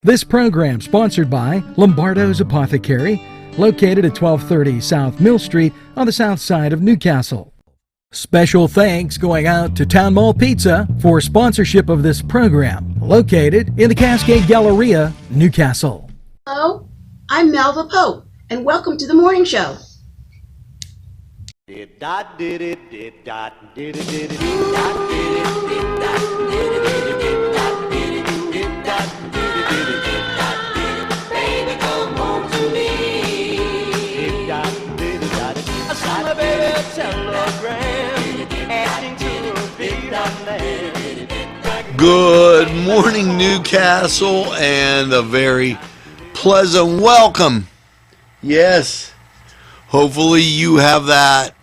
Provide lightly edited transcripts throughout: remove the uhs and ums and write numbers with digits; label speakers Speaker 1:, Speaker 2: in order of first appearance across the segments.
Speaker 1: This program sponsored by Lombardo's Apothecary, located at 1230 South Mill Street on the south side of Newcastle. Special thanks going out to Town Mall Pizza for sponsorship of this program, located in the Cascade Galleria, Newcastle.
Speaker 2: Hello, I'm Melva Pope, and welcome to the morning show.
Speaker 3: Good morning, Newcastle, and a very pleasant welcome. Yes, hopefully you have that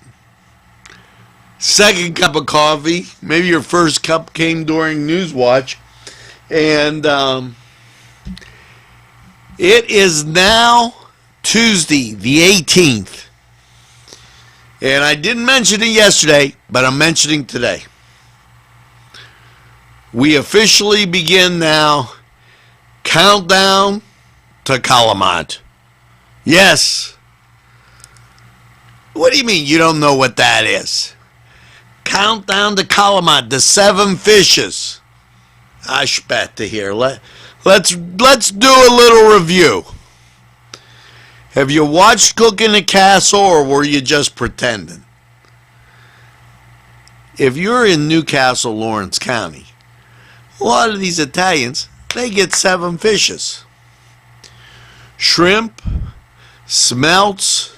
Speaker 3: second cup of coffee. Maybe your first cup came during Newswatch. And it is now Tuesday, the 18th. And I didn't mention it yesterday, but I'm mentioning today. We officially begin now countdown to Kalamata. Yes. What do you mean you don't know what that is? Countdown to Kalamata, the 7 fishes. I spat to hear. Let's do a little review. Have you watched Cooking the Castle, or were you just pretending? If you're in Newcastle, Lawrence County, a lot of these Italians, they get 7 fishes. Shrimp, smelts,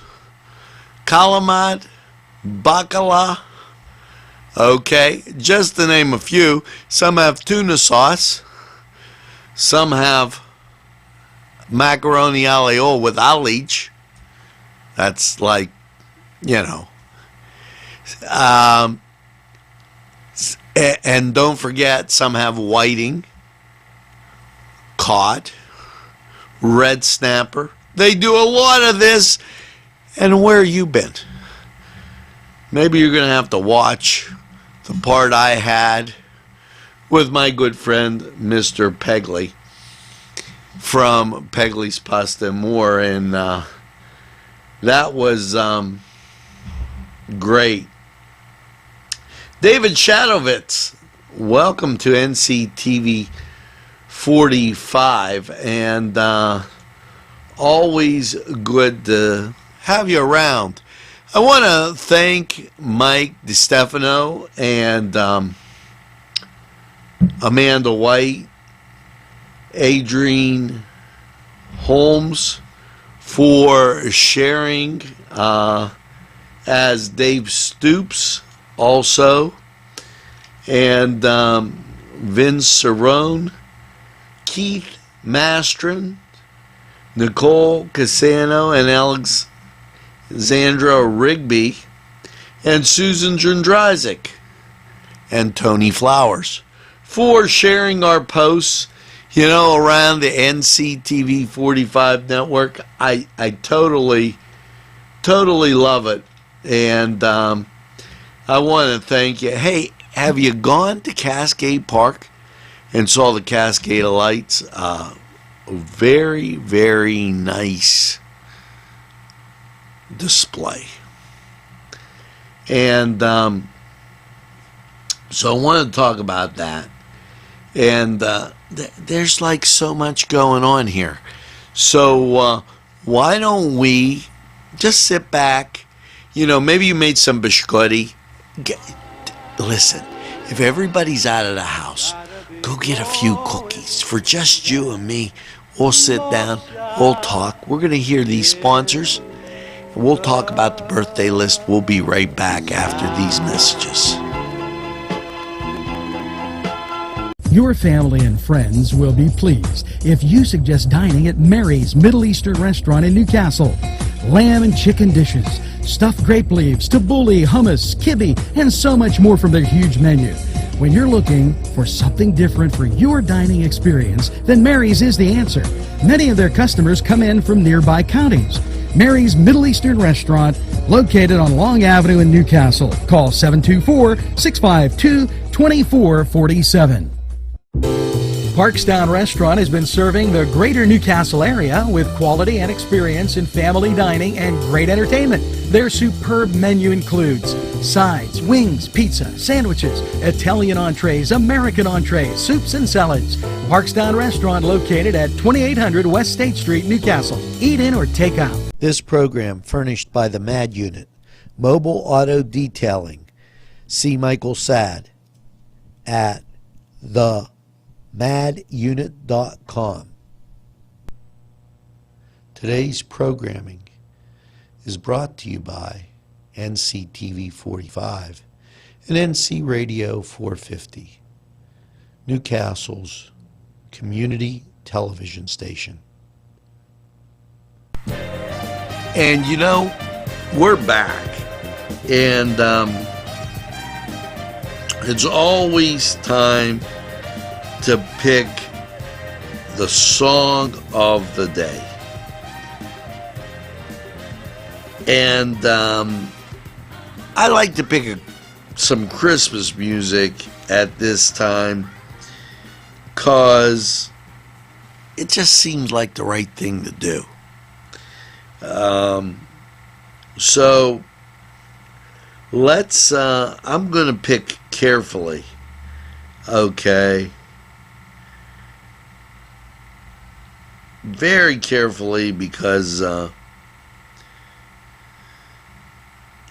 Speaker 3: calamata, bacala. Okay, just to name a few. Some have tuna sauce. Some have macaroni aglio with allige. That's like, you know. And don't forget, some have whiting, cod, red snapper. They do a lot of this. And where you been? Maybe you're going to have to watch the part I had with my good friend, Mr. Pegley, from Pegley's Pasta and More. And that was great. David Shadowitz, welcome to NCTV45, and always good to have you around. I want to thank Mike DiStefano and Amanda White, Adrienne Holmes for sharing, as Dave Stoops also, and Vince Cerrone, Keith Mastron, Nicole Casano, and Alexandra Rigby, and Susan Jendryzik, and Tony Flowers for sharing our posts, you know, around the NCTV45 network. I totally love it. And I want to thank you. Hey, have you gone to Cascade Park and saw the Cascade of Lights? Very, very nice display. And so I want to talk about that. And there's like so much going on here. So why don't we just sit back? You know, maybe you made some biscotti. Listen, if everybody's out of the house, go get a few cookies for just you and me. We'll sit down, we'll talk. We're going to hear these sponsors. We'll talk about the birthday list. We'll be right back after these messages.
Speaker 1: Your family and friends will be pleased if you suggest dining at Mary's Middle Eastern Restaurant in Newcastle. Lamb and chicken dishes, stuffed grape leaves, tabbouleh, hummus, kibbe, and so much more from their huge menu. When you're looking for something different for your dining experience, then Mary's is the answer. Many of their customers come in from nearby counties. Mary's Middle Eastern Restaurant, located on Long Avenue in Newcastle. Call 724-652-2447. Parkstown Restaurant has been serving the greater Newcastle area with quality and experience in family dining and great entertainment. Their superb menu includes sides, wings, pizza, sandwiches, Italian entrees, American entrees, soups and salads. Parkstown Restaurant located at 2800 West State Street, Newcastle. Eat in or take out.
Speaker 3: This program furnished by the MAD Unit, Mobile Auto Detailing. See Michael Sad at themadunit.com. Today's programming is brought to you by NCTV45 and NC Radio 450, Newcastle's community television station. And you know, we're back, and it's always time to pick the song of the day. And I like to pick some Christmas music at this time because it just seems like the right thing to do. So let's, I'm going to pick carefully, okay? Very carefully because,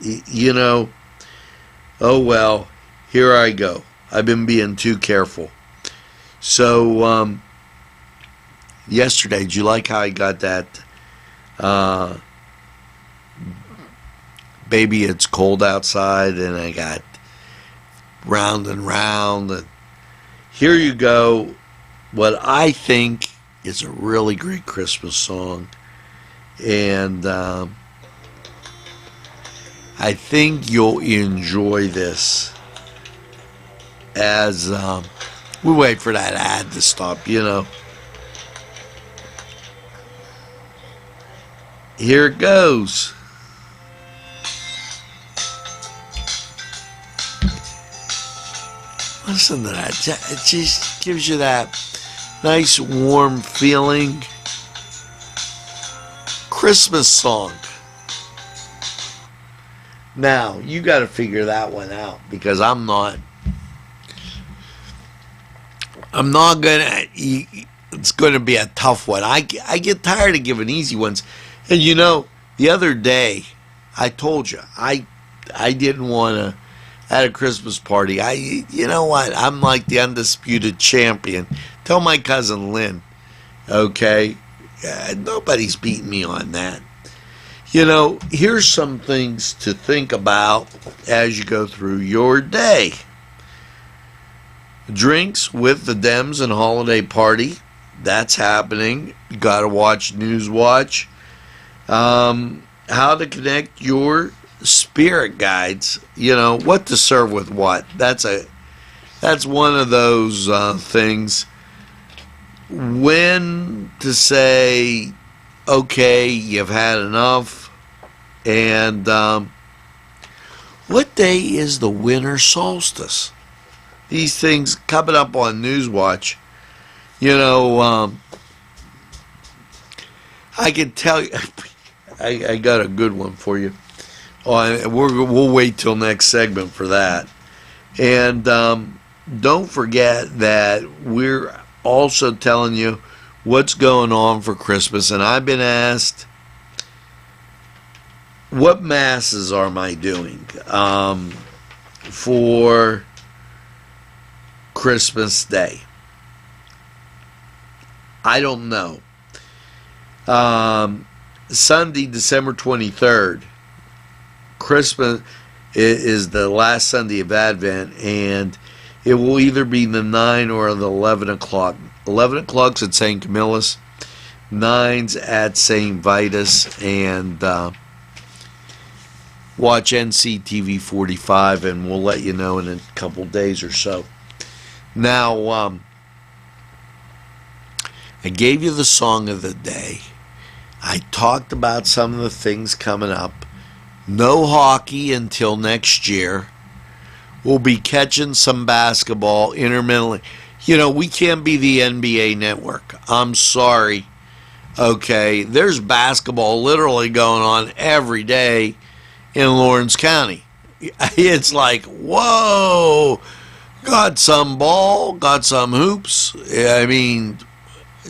Speaker 3: you know, oh well, here I go. I've been being too careful. So, yesterday, did you like how I got that, Baby It's Cold Outside, and I got Round and Round, and here you go, what I think is a really great Christmas song, and I think you'll enjoy this as we wait for that ad to stop, you know. Here it goes. Listen to that. It just gives you that nice warm feeling. Christmas song. Now, you got to figure that one out because I'm not gonna, it's gonna be a tough one. I get tired of giving easy ones. And you know, the other day, I told you, I didn't want to, at a Christmas party, you know what, I'm like the undisputed champion. Tell my cousin Lynn, okay? Nobody's beating me on that. You know, here's some things to think about as you go through your day. Drinks with the Dems and holiday party. That's happening. You got to watch News Watch. How to connect your spirit guides. You know, what to serve with what. That's one of those things. When to say, okay, you've had enough. And what day is the winter solstice? These things coming up on Newswatch. You know, I can tell you, I got a good one for you. We'll wait till next segment for that. And don't forget that we're also telling you what's going on for Christmas. And I've been asked, what masses am I doing for Christmas Day? I don't know. Sunday, December 23rd, Christmas is the last Sunday of Advent, and it will either be the 9 or the 11 o'clock. 11 o'clock's at St. Camillus, 9's at St. Vitus, and watch NCTV45, and we'll let you know in a couple days or so. Now, I gave you the song of the day. I talked about some of the things coming up. No hockey until next year. We'll be catching some basketball intermittently. We can't be the NBA network. I'm sorry. Okay, there's basketball literally going on every day in Lawrence County. It's like, whoa, got some ball, got some hoops. I mean,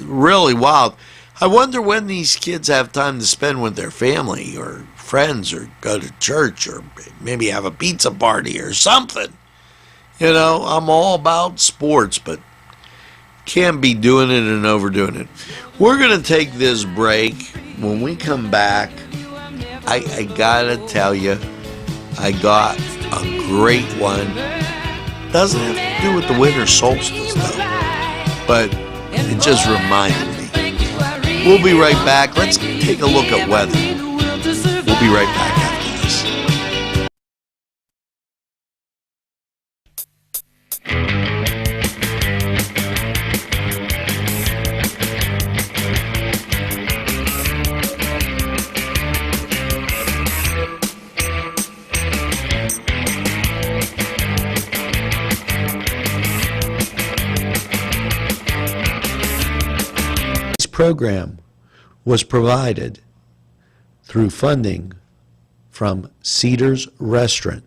Speaker 3: really wild. I wonder when these kids have time to spend with their family or friends or go to church or maybe have a pizza party or something. I'm all about sports, but can't be doing it and overdoing it. We're going to take this break. When we come back, I gotta tell you, I got a great one. Doesn't have to do with the winter solstice, though, but it just reminded me. We'll be right back. Let's take a look at weather. We'll be right back after this. Program was provided through funding from Cedars Restaurant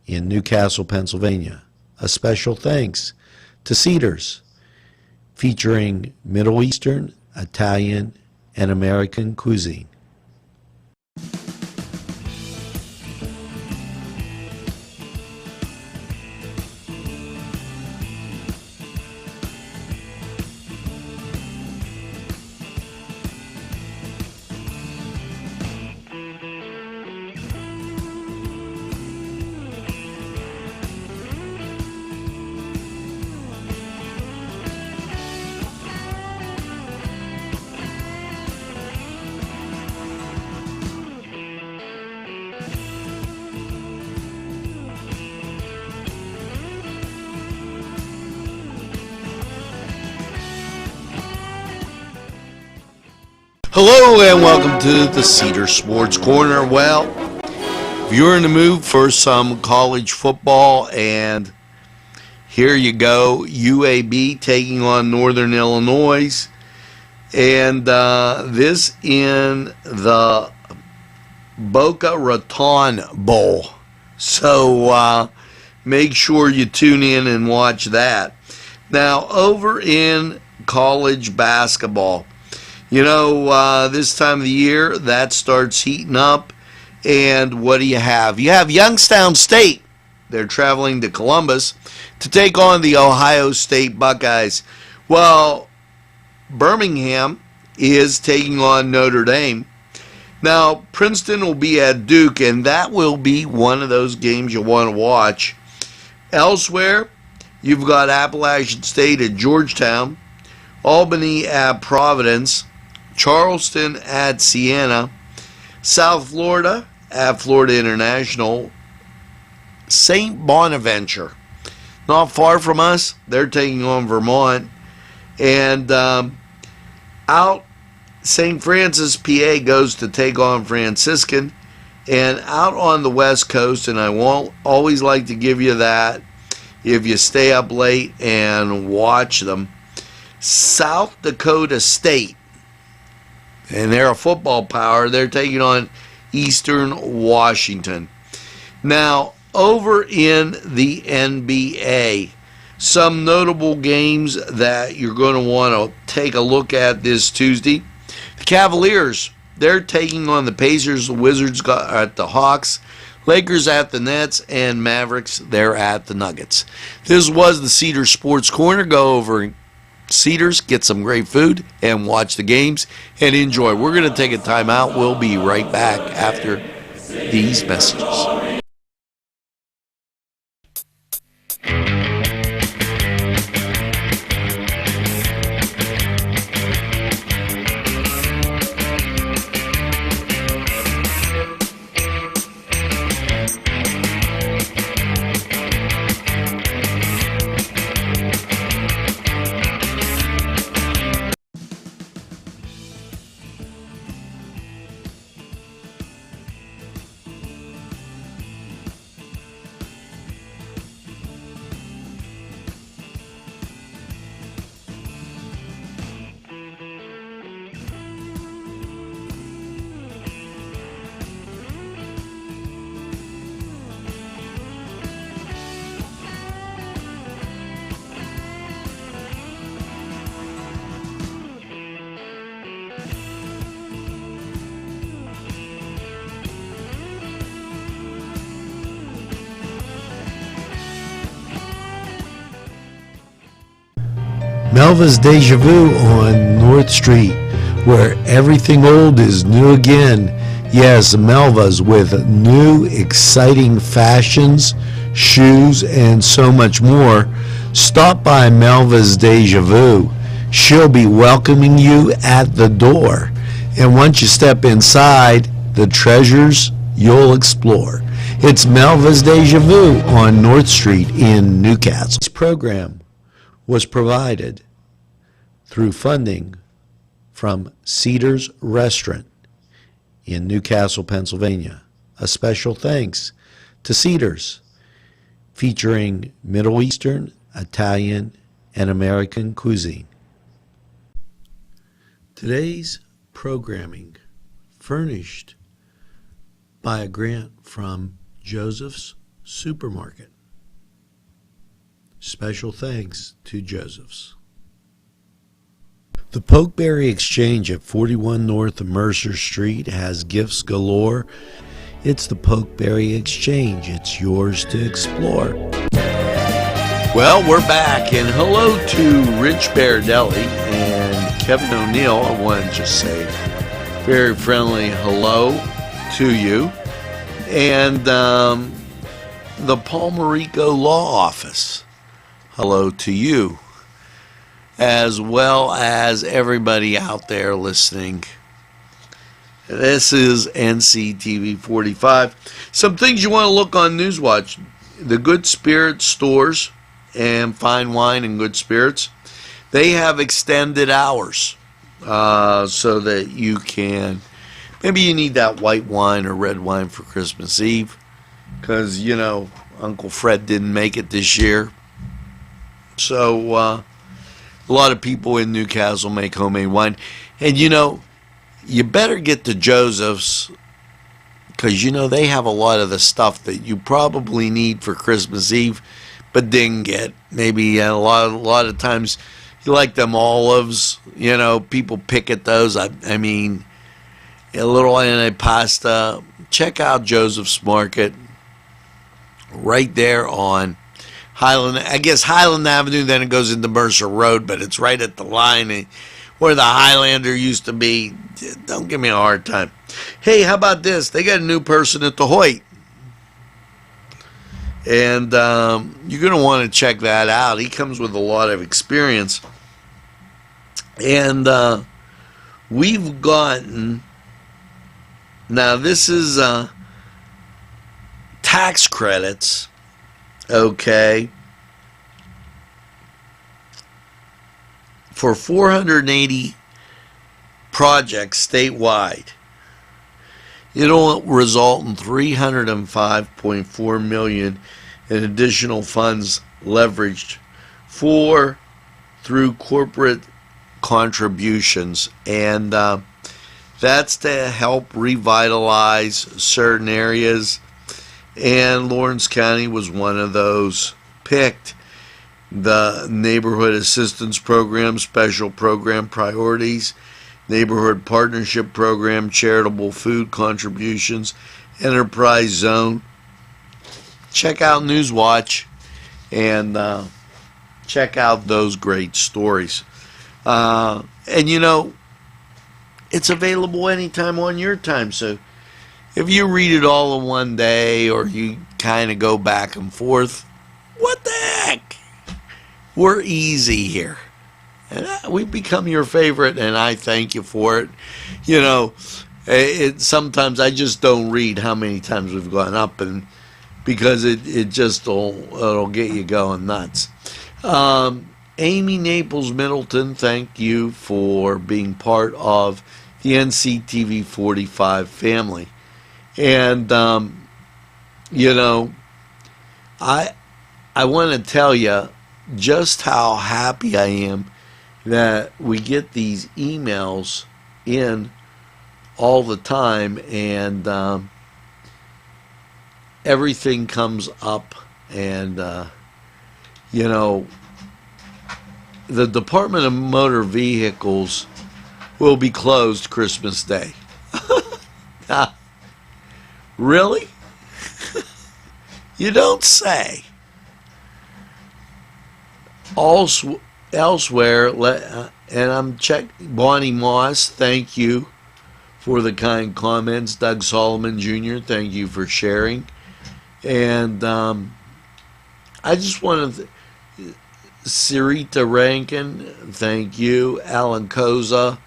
Speaker 3: in Newcastle, Pennsylvania. A special thanks to Cedars, featuring Middle Eastern, Italian, and American cuisine. Hello and welcome to the Cedar Sports Corner. Well, if you're in the mood for some college football, and here you go, UAB taking on Northern Illinois, and this in the Boca Raton Bowl. So make sure you tune in and watch that. Now, over in college basketball, this time of the year, that starts heating up. And what do you have? You have Youngstown State. They're traveling to Columbus to take on the Ohio State Buckeyes. Well, Birmingham is taking on Notre Dame. Now, Princeton will be at Duke, and that will be one of those games you'll want to watch. Elsewhere, you've got Appalachian State at Georgetown, Albany at Providence, Charleston at Siena, South Florida at Florida International, St. Bonaventure, not far from us, they're taking on Vermont, and out St. Francis, PA goes to take on Franciscan, and out on the West Coast, and I won't always like to give you that if you stay up late and watch them, South Dakota State, and they're a football power. They're taking on Eastern Washington. Now, over in the NBA, some notable games that you're going to want to take a look at this Tuesday. The Cavaliers, they're taking on the Pacers. The Wizards got at the Hawks. Lakers at the Nets, and Mavericks, they're at the Nuggets. This was the Cedar Sports Corner. Go over Cedars, get some great food, and watch the games and enjoy. We're going to take a time out. We'll be right back after these messages. Melva's Deja Vu on North Street, where everything old is new again. Yes, Melva's with new, exciting fashions, shoes, and so much more. Stop by Melva's Deja Vu. She'll be welcoming you at the door. And once you step inside, the treasures you'll explore. It's Melva's Deja Vu on North Street in Newcastle. This program was provided through funding from Cedars Restaurant in Newcastle, Pennsylvania. A special thanks to Cedars, featuring Middle Eastern, Italian, and American cuisine. Today's programming furnished by a grant from Joseph's Supermarket. Special thanks to Joseph's. The Pokeberry Exchange at 41 North Mercer Street has gifts galore. It's the Pokeberry Exchange. It's yours to explore. Well, we're back, and hello to Rich Bear Deli and Kevin O'Neill. I want to just say very friendly hello to you. And the Palmerico Law Office, hello to you, as well as everybody out there listening. This is NCTV45. Some things you want to look on Newswatch. The Good Spirits stores and Fine Wine and Good Spirits, they have extended hours so that you can, maybe you need that white wine or red wine for Christmas Eve because, you know, Uncle Fred didn't make it this year. So a lot of people in Newcastle make homemade wine. And, you know, you better get to Joseph's because, you know, they have a lot of the stuff that you probably need for Christmas Eve but didn't get. Maybe a lot of times you like them olives, you know, people pick at those. I mean, a little antipasta. Check out Joseph's Market right there on Highland. I guess Highland Avenue, then it goes into Mercer Road, but it's right at the line where the Highlander used to be. Don't give me a hard time. Hey, how about this? They got a new person at the Hoyt. And you're going to want to check that out. He comes with a lot of experience. And we've gotten, now this is tax credits, okay, for 480 projects statewide. It'll result in $305.4 million in additional funds leveraged through corporate contributions, and that's to help revitalize certain areas. And Lawrence County was one of those picked. The Neighborhood Assistance Program, Special Program Priorities, Neighborhood Partnership Program, Charitable Food Contributions, Enterprise Zone. Check out Newswatch and check out those great stories. And you know, it's available anytime on your time. So if you read it all in one day or you kind of go back and forth, what the heck? We're easy here. And we've become your favorite, and I thank you for it. You know, sometimes I just don't read how many times we've gone up, and because it'll get you going nuts. Amy Naples Middleton, thank you for being part of the NCTV45 family. And you know, I want to tell you just how happy I am that we get these emails in all the time, and everything comes up, and you know, the Department of Motor Vehicles will be closed Christmas Day. Really? You don't say. elsewhere, and I'm Bonnie Moss, thank you for the kind comments. Doug Solomon Jr., thank you for sharing. And I just want to, Sarita Rankin, thank you. Alan Koza,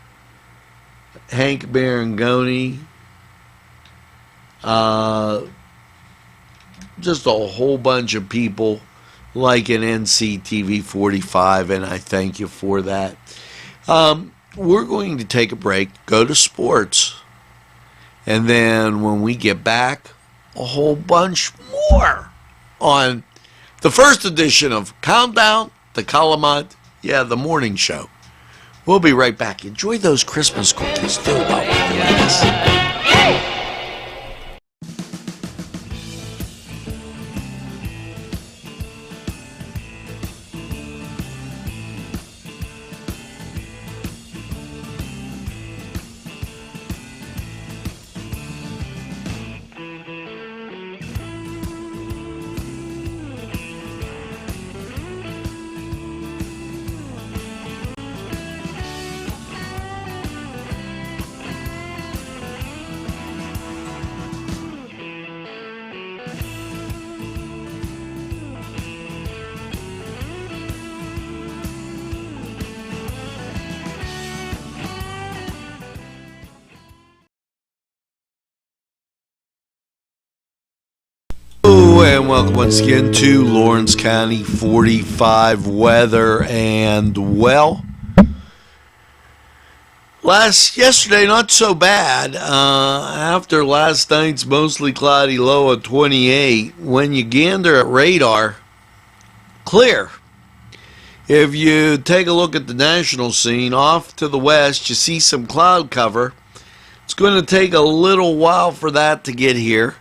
Speaker 3: Hank Barangoni, uh, just a whole bunch of people like an NCTV45, and I thank you for that. We're going to take a break, go to sports, and then when we get back, a whole bunch more on the first edition of Countdown to Calumet, the morning show. We'll be right back. Enjoy those Christmas cookies too while we're doing this. And welcome once again to Lawrence County 45 weather. And yesterday not so bad. After last night's mostly cloudy low of 28, when you gander at radar, clear. If you take a look at the national scene, off to the west, you see some cloud cover. It's going to take a little while for that to get here.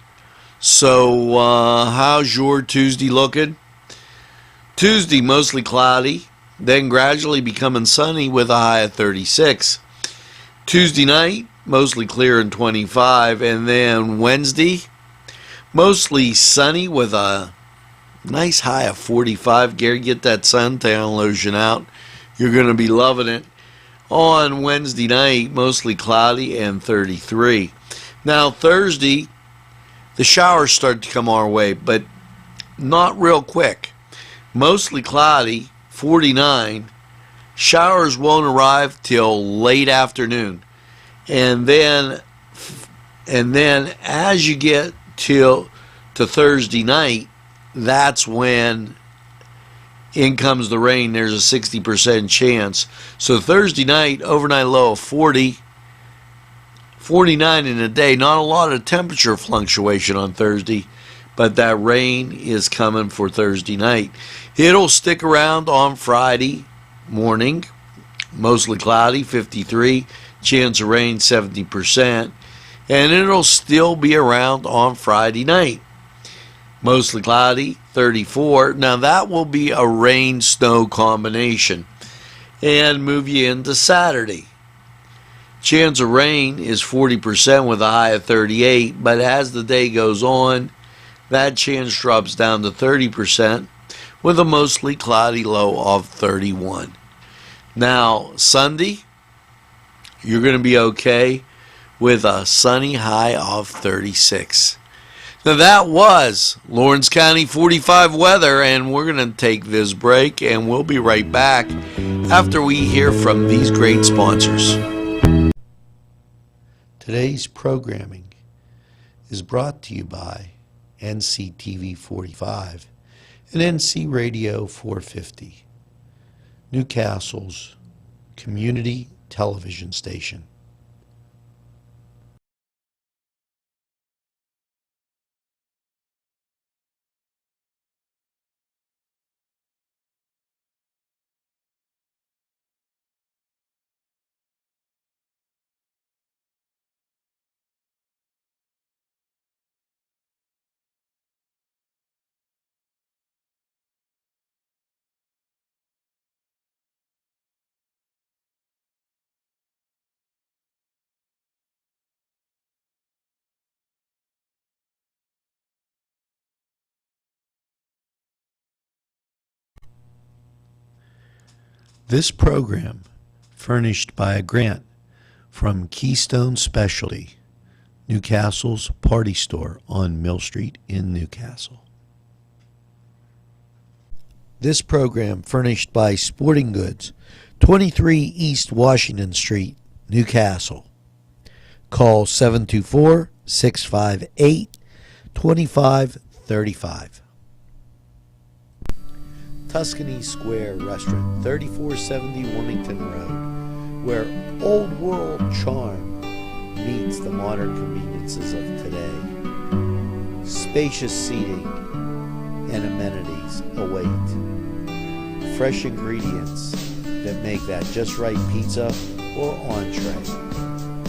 Speaker 3: So, how's your Tuesday looking? Tuesday, mostly cloudy, then gradually becoming sunny with a high of 36. Tuesday night, mostly clear and 25. And then Wednesday, mostly sunny with a nice high of 45. Gary, get that suntan lotion out. You're going to be loving it. On Wednesday night, mostly cloudy and 33. Now, Thursday, the showers start to come our way, but not real quick. Mostly cloudy, 49. Showers won't arrive till late afternoon. And then as you get to Thursday night, that's when in comes the rain. There's a 60% chance. So Thursday night, overnight low of 40. 49 in a day. Not a lot of temperature fluctuation on Thursday, but that rain is coming for Thursday night. It'll stick around on Friday morning, mostly cloudy, 53, chance of rain 70%, and it'll still be around on Friday night, mostly cloudy, 34. Now that will be a rain-snow combination, and move you into Saturday. Chance of rain is 40% with a high of 38, but as the day goes on, that chance drops down to 30% with a mostly cloudy low of 31. Now, Sunday, you're going to be okay with a sunny high of 36. Now, that was Lawrence County 45 weather, and we're going to take this break, and we'll be right back after we hear from these great sponsors. Today's programming is brought to you by NCTV 45 and NC Radio 450, Newcastle's community television station. This program furnished by a grant from Keystone Specialty, Newcastle's party store on Mill Street in Newcastle. This program furnished by Sporting Goods, 23 East Washington Street, Newcastle. Call 724-658-2535. Tuscany Square Restaurant, 3470 Wilmington Road, where old world charm meets the modern conveniences of today. Spacious seating and amenities await. Fresh ingredients that make that just right pizza or entree.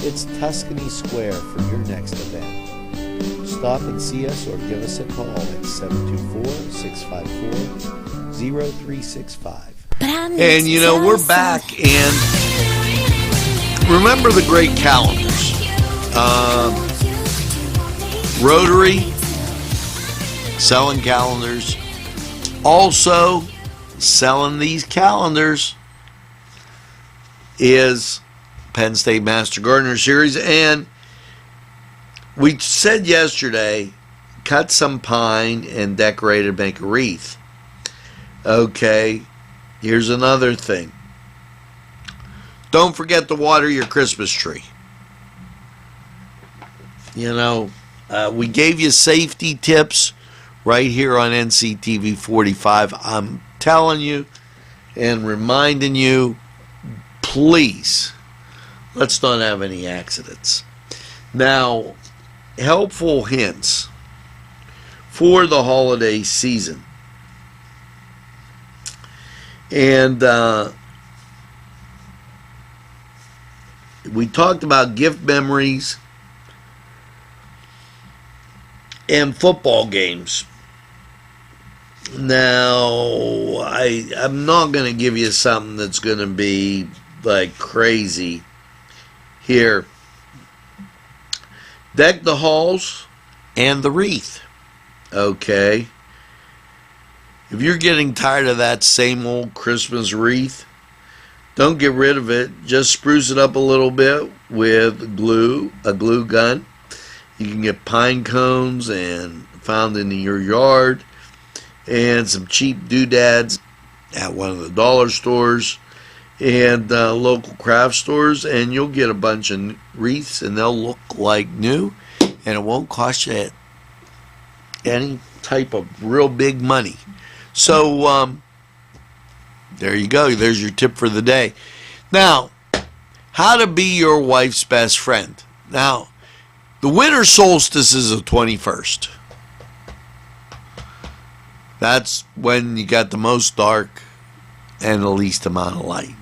Speaker 3: It's Tuscany Square for your next event. Stop and see us or give us a call at 724-654-0365. And you know, we're back, and remember the great calendars. Rotary, selling calendars. Also, selling these calendars is Penn State Master Gardener Series. And we said yesterday, cut some pine and decorate it, make a wreath. Okay, here's another thing. Don't forget to water your Christmas tree. You know, we gave you safety tips right here on NCTV 45. I'm telling you and reminding you, please, let's not have any accidents. Now, helpful hints for the holiday season. And we talked about gift memories and football games. Now, I'm not going to give you something that's going to be like crazy here. Deck the halls and the wreath. Okay. If you're getting tired of that same old Christmas wreath, don't get rid of it. Just spruce it up a little bit with glue, a glue gun. You can get pine cones and found in your yard, and some cheap doodads at one of the dollar stores and local craft stores, and you'll get a bunch of wreaths, and they'll look like new, and it won't cost you any type of real big money. So there you go. There's your tip for the day. Now, how to be your wife's best friend. Now, the winter solstice is the 21st. That's when you got the most dark and the least amount of light.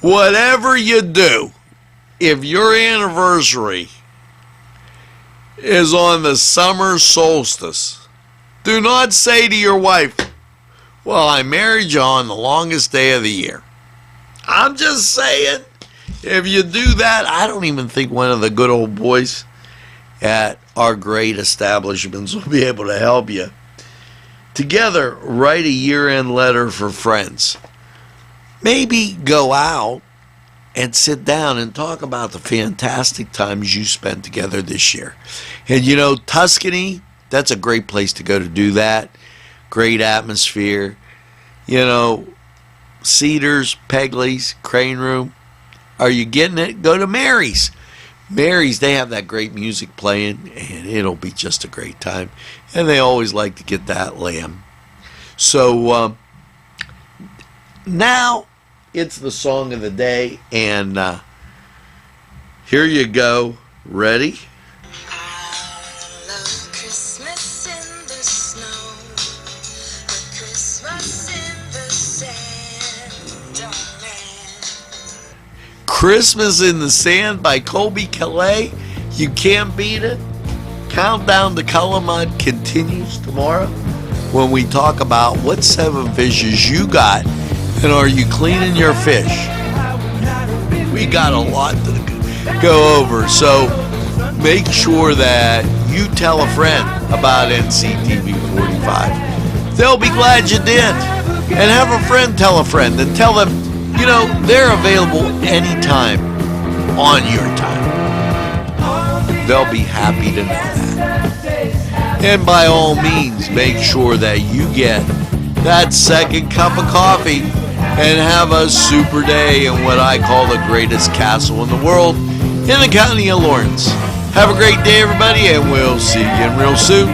Speaker 3: Whatever you do, if your anniversary is on the summer solstice, do not say to your wife, well, I married you on the longest day of the year. I'm just saying, if you do that, I don't even think one of the good old boys at our great establishments will be able to help you. Together, write a year-end letter for friends. Maybe go out and sit down and talk about the fantastic times you spent together this year. And you know, Tuscany, that's a great place to go to do that. Great atmosphere. You know, Cedars, Pegley's, Crane Room. Are you getting it? Go to Mary's. Mary's, they have that great music playing, and it'll be just a great time. And they always like to get that lamb. So now it's the song of the day, and here you go. Ready? Christmas in the Sand by Colby Calais. You can't beat it. Countdown to Color Mud continues tomorrow when we talk about what 7 fishes you got and are you cleaning your fish. We got a lot to go over, so make sure that you tell a friend about NCTV 45. They'll be glad you did. And have a friend tell a friend and tell them, they're available anytime on your time. They'll be happy to know that. And by all means, make sure that you get that second cup of coffee and have a super day in what I call the greatest castle in the world in the county of Lawrence. Have a great day, everybody, and we'll see you again real soon.